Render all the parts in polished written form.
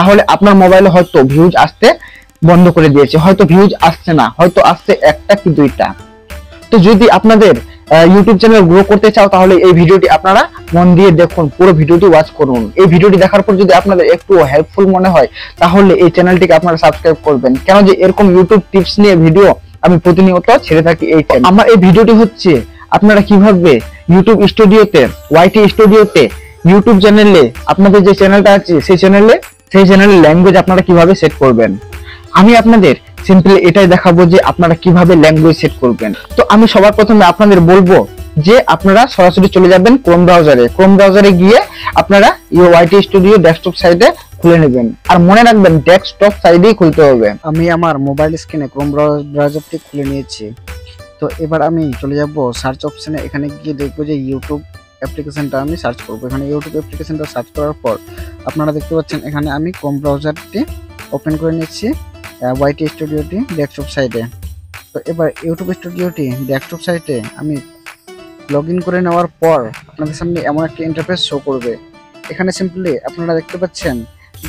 তাহলে আপনার মোবাইলে হয়তো ভিউজ আসতে বন্ধ করে দিয়েছে, হয়তো ভিউজ আসছে না, হয়তো আসছে একটা কি দুইটা। তো যদি আপনাদের ইউটিউব চ্যানেল গ্রো করতে চাও তাহলে এই ভিডিওটি আপনারা মন দিয়ে দেখুন, পুরো ভিডিওটি ওয়াচ করুন। এই ভিডিওটি দেখার পর যদি আপনাদের একটু হেল্পফুল মনে হয় তাহলে এই চ্যানেলটিকে আপনারা সাবস্ক্রাইব করবেন, কেন যে এরকম ইউটিউব টিপস নিয়ে ভিডিও আমি প্রতিনিয়ত ছেড়ে থাকি এই চ্যানেলে। আমার এই ভিডিওটি হচ্ছে আপনারা কিভাবে ইউটিউব স্টুডিওতে, ওয়াইটি স্টুডিওতে ইউটিউব চ্যানেলে আপনাদের যে চ্যানেলটা আছে সেই চ্যানেলের ল্যাঙ্গুয়েজ আপনারা কিভাবে সেট করবেন। আমি আপনাদের সিম্পলি এটাই দেখাবো যে আপনারা কিভাবে ল্যাঙ্গুয়েজ সেট করবেন। তো আমি সবার প্রথমে আপনাদের বলবো যে আপনারা সরাসরি চলে যাবেন ক্রোম ব্রাউজারে গিয়ে আপনারা ওয়াইটি স্টুডিও ডেস্কটপ সাইটে খুলে নেবেন, আর মনে রাখবেন ডেস্কটপ সাইডেই খুলতে হবে। আমি আমার মোবাইল স্ক্রিনে ক্রোম ব্রাউজারটি খুলে নিয়েছি। তো এবার আমি চলে যাব সার্চ অপশনে, এখানে গিয়ে দেখবো যে ইউটিউব অ্যাপ্লিকেশনটা আমি সার্চ করবো। এখানে ইউটিউব অ্যাপ্লিকেশনটা সার্চ করার পর আপনারা দেখতে পাচ্ছেন এখানে আমি ক্রোম ব্রাউজারটি ওপেন করে নিচ্ছি ওয়াইটি স্টুডিওটি ডেস্কটপ সাইটে। তো এবার ইউটিউব স্টুডিওটি ডেস্কটপ সাইটে আমি লগ ইন করে নেওয়ার পর আপনাদের সামনে এমন একটা ইন্টারফেস শো করবে। এখানে সিম্পলি আপনারা দেখতে পাচ্ছেন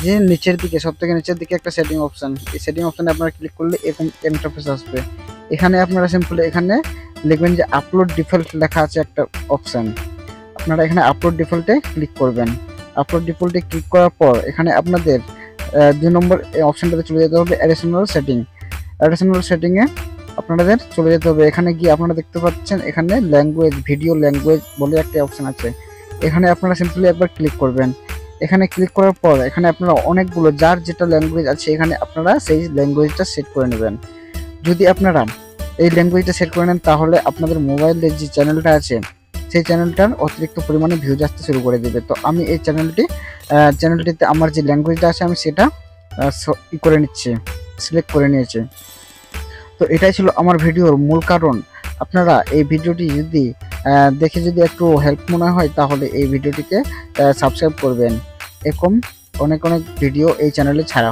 যে নিচের দিকে, সব থেকে নিচের দিকে একটা সেটিং অপশন, এই সেটিং অপশনে আপনারা ক্লিক করলে এরকম ইন্টারফেস আসবে। এখানে আপনারা সিম্পলি এখানে লিখবেন যে আপলোড ডিফল্ট লেখা আছে একটা অপশন, আপনারা এখানে আপলোড ডিফল্টে ক্লিক করবেন। আপলোড ডিফল্টে ক্লিক করার পর এখানে আপনাদের 2 নম্বর অপশনটাতে চলে যেতে হবে অ্যাডিশনাল সেটিংয়ে আপনাদের চলে যেতে হবে। এখানে গিয়ে আপনারা দেখতে পাচ্ছেন এখানে ল্যাঙ্গুয়েজ, ভিডিও ল্যাঙ্গুয়েজ বলে একটা অপশন আছে, এখানে আপনারা সিম্পলি একবার ক্লিক করবেন। এখানে ক্লিক করার পর এখানে আপনারা অনেকগুলো যার যেটা ল্যাঙ্গুয়েজ আছে এখানে আপনারা সেই ল্যাঙ্গুয়েজটা সেট করে নেবেন। যদি আপনারা এই ল্যাঙ্গুয়েজটা সেট করে নেন তাহলে আপনাদের মোবাইলের যে চ্যানেলটা আছে সেই চ্যানেলটার অতিরিক্ত পরিমাণে ভিউজ আসতে শুরু করে দেবে। তো আমি এই চ্যানেলটিতে আমার যে ল্যাঙ্গুয়েজটা আছে আমি সেটা সিলেক্ট করে নিয়েছি। তো এটাই ছিল আমার ভিডিওর মূল কারণ। আপনারা এই ভিডিওটি যদি দেখে যদি একটু হেল্প মনে হয় তাহলে এই ভিডিওটিকে সাবস্ক্রাইব করবেন। এরকম অনেক ভিডিও এই চ্যানেলে ছাড়া হয়।